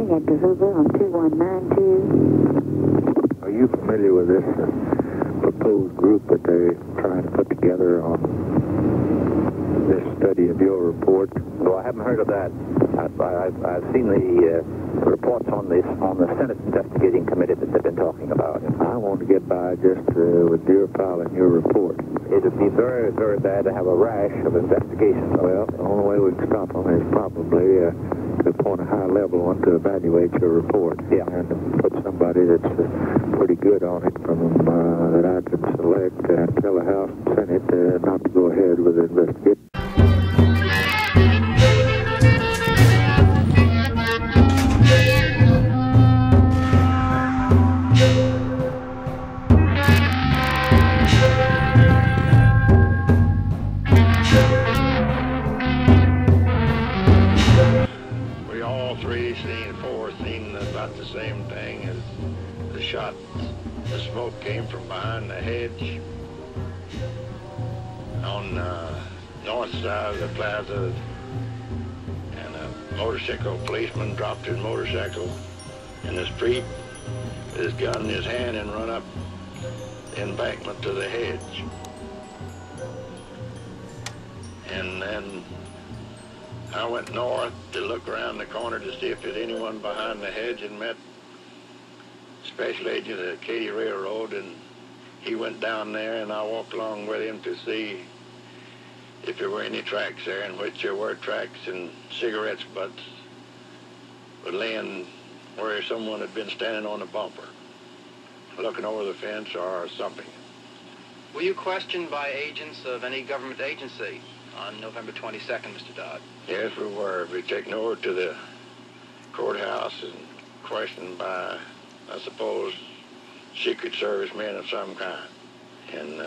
calling Edgar Hoover on 2192. Are you familiar with this proposed group that they're trying to put together on this study of your report? No, I haven't heard of that. I've seen the reports on the Senate investigating committee that they've been talking about. I want to get by just with your filing your report. It would be very, very bad to have a rash of investigations. Well, the only way we can stop them is probably to appoint a high-level one to evaluate your report. Yeah. And to put somebody that's pretty good on it from that I can select and tell the House and Senate not to go ahead with the investigation. Seen about the same thing as the shot. The smoke came from behind the hedge on the north side of the plaza, and a motorcycle policeman dropped his motorcycle in the street with his gun in his hand and run up the embankment to the hedge. And then I went north to look around the corner to see if there's anyone behind the hedge, and met Special Agent at Katy Railroad, and he went down there, and I walked along with him to see if there were any tracks there, in which there were tracks, and cigarette butts were laying where someone had been standing on a bumper, looking over the fence or something. Were you questioned by agents of any government agency on November 22nd, Mr. Dodd? Yes, we were. We were taken over to the courthouse and questioned by, I suppose, Secret Service men of some kind. And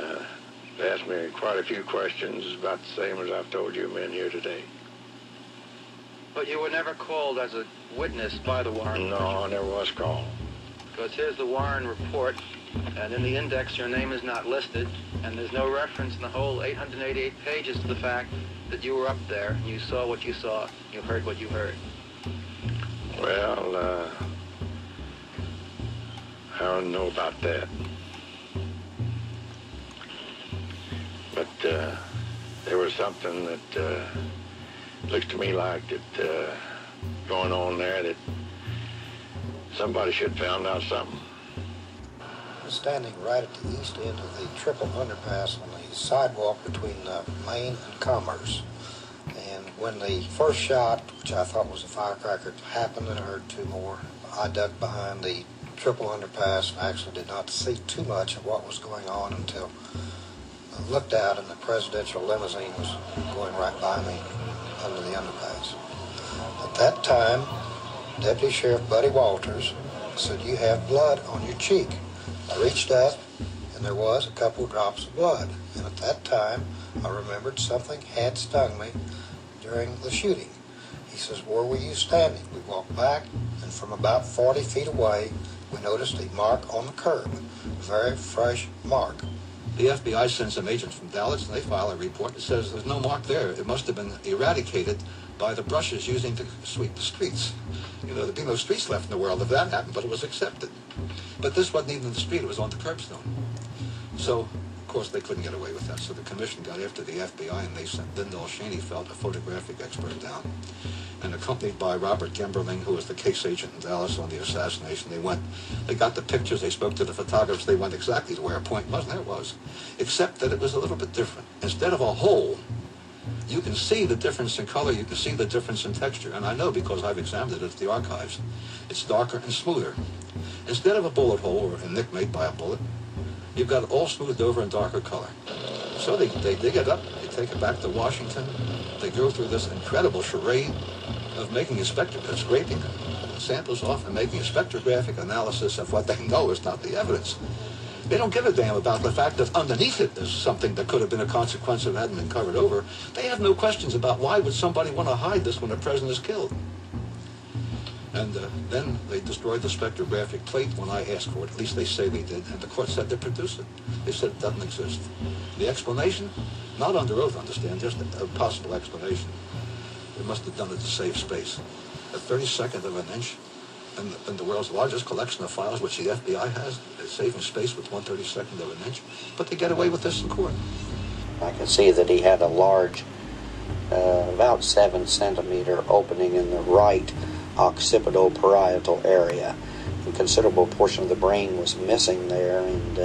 they asked me quite a few questions, about the same as I've told you men here today. But you were never called as a witness by the Warren? No, I never was called. Because here's the Warren report, and in the index your name is not listed, and there's no reference in the whole 888 pages to the fact that you were up there, and you saw what you saw, you heard what you heard. Well, I don't know about that. But there was something that looks to me like that going on there, that somebody should have found out something. Standing right at the east end of the triple underpass on the sidewalk between Main and Commerce. And when the first shot, which I thought was a firecracker, happened, and I heard two more, I ducked behind the triple underpass and actually did not see too much of what was going on until I looked out and the presidential limousine was going right by me under the underpass. At that time, Deputy Sheriff Buddy Walters said, "You have blood on your cheek." I reached up, and there was a couple of drops of blood. And at that time, I remembered something had stung me during the shooting. He says, "Where were you standing?" We walked back, and from about 40 feet away, we noticed a mark on the curb, a very fresh mark. The FBI sends some agents from Dallas, and they file a report that says there's no mark there. It must have been eradicated by the brushes using to sweep the streets. You know, there'd be no streets left in the world if that happened, but it was accepted. But this wasn't even in the street, it was on the curbstone. So, of course, they couldn't get away with that. So the commission got after the FBI, and they sent Lyndall Schoenfeld, a photographic expert, down. And accompanied by Robert Gemberling, who was the case agent in Dallas on the assassination, they got the pictures, they spoke to the photographers, they went exactly to where a point was, and there it was. Except that it was a little bit different. Instead of a hole, you can see the difference in color, you can see the difference in texture, and I know because I've examined it at the archives. It's darker and smoother. Instead of a bullet hole, or a nick made by a bullet, you've got it all smoothed over in darker color. So they dig it up, they take it back to Washington, they go through this incredible charade of making scraping samples off and making a spectrographic analysis of what they know is not the evidence. They don't give a damn about the fact that underneath it is something that could have been a consequence if it hadn't been covered over. They have no questions about why would somebody want to hide this when the president is killed. And then they destroyed the spectrographic plate when I asked for it. At least they say they did. And the court said they produced it. They said it doesn't exist. The explanation? Not under oath, understand, just a possible explanation. They must have done it to save space. A 32nd of an inch in the world's largest collection of files, which the FBI has, saving space with 1/32 of an inch. But they get away with this in court. I can see that he had a large, about 7-centimeter opening in the right occipital-parietal area. A considerable portion of the brain was missing there, and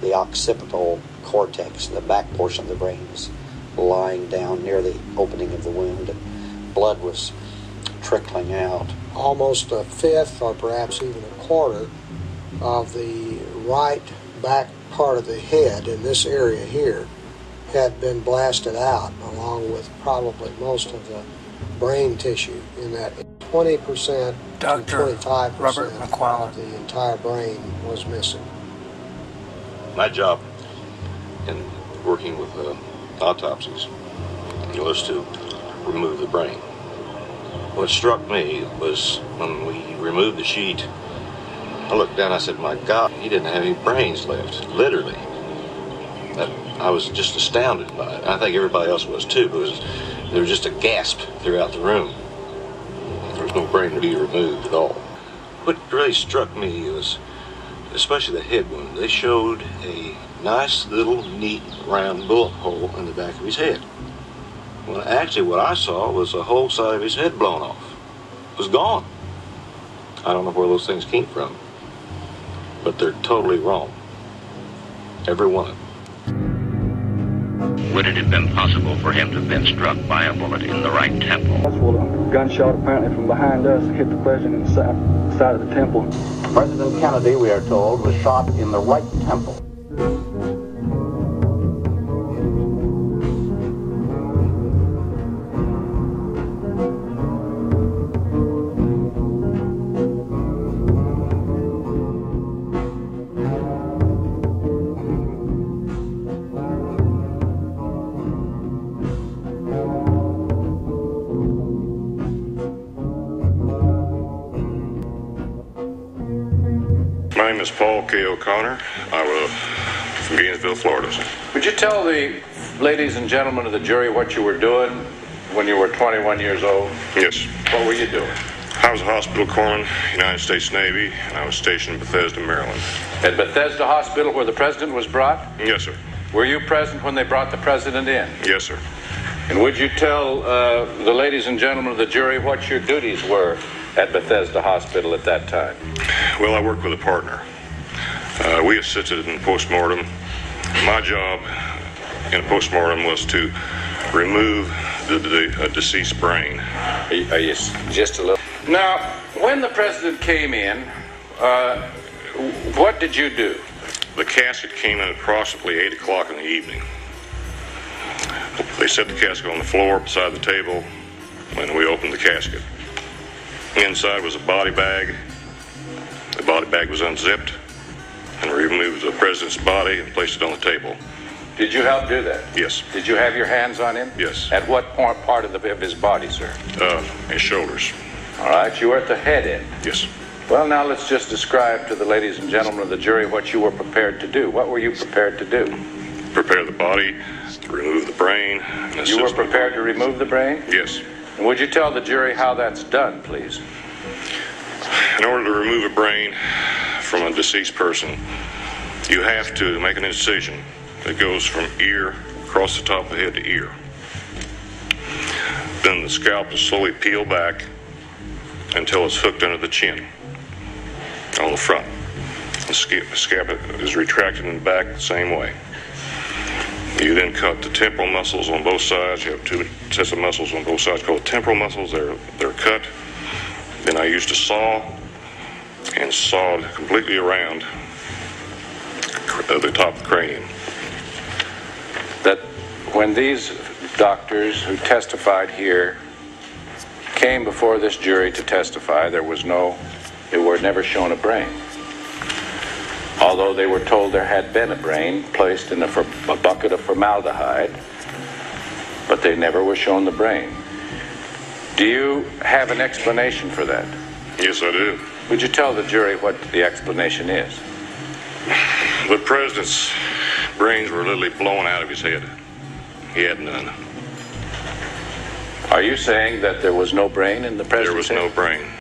the occipital cortex, the back portion of the brain, was lying down near the opening of the wound, and blood was trickling out. Almost a fifth, or perhaps even a quarter, of the right back part of the head in this area here had been blasted out, along with probably most of the brain tissue in that 20% to 25% of the entire brain was missing. My job in working with autopsies was to remove the brain. What struck me was when we removed the sheet, I looked down, I said, my God, he didn't have any brains left, literally. I was just astounded by it. I think everybody else was too, because there was just a gasp throughout the room. There was no brain to be removed at all. What really struck me was, especially the head wound, they showed a nice little neat round bullet hole in the back of his head. Well, actually what I saw was the whole side of his head blown off. It was gone. I don't know where those things came from, but they're totally wrong. Every one of them. Would it have been possible for him to have been struck by a bullet in the right temple? Well, a gunshot apparently from behind us hit the president in the side of the temple. President Kennedy, we are told, was shot in the right temple. My name is Paul K. O'Connor. I was from Gainesville, Florida. Would you tell the ladies and gentlemen of the jury what you were doing when you were 21 years old? Yes. What were you doing? I was a hospital corpsman, United States Navy, and I was stationed in Bethesda, Maryland. At Bethesda Hospital where the president was brought? Yes, sir. Were you present when they brought the president in? Yes, sir. And would you tell the ladies and gentlemen of the jury what your duties were at Bethesda Hospital at that time? Well, I worked with a partner. We assisted in postmortem. My job in a postmortem was to remove the deceased brain. Are you just a little? Now, when the president came in, what did you do? The casket came in at approximately 8 o'clock in the evening. They set the casket on the floor beside the table, and we opened the casket. Inside was a body bag. The body bag was unzipped, and we removed the president's body and placed it on the table. Did you help do that? Yes. Did you have your hands on him? Yes. At what part of his body, sir? His shoulders. All right, you were at the head end. Yes. Well, now let's just describe to the ladies and gentlemen of the jury what you were prepared to do. What were you prepared to do? Prepare the body, remove the brain. And you were prepared to remove the brain? Yes. And would you tell the jury how that's done, please? In order to remove a brain from a deceased person, you have to make an incision that goes from ear across the top of the head to ear. Then the scalp is slowly peeled back until it's hooked under the chin on the front. The scalp is retracted in the back the same way. You then cut the temporal muscles on both sides. You have two sets of muscles on both sides called temporal muscles. They're cut. Then I used a saw and sawed completely around the top of the cranium. That when these doctors who testified here came before this jury to testify, they were never shown a brain. Although they were told there had been a brain placed in a bucket of formaldehyde, but they never were shown the brain. Do you have an explanation for that? Yes, I do. Would you tell the jury what the explanation is? The president's brains were literally blown out of his head. He had none. Are you saying that there was no brain in the president's head? There was no brain.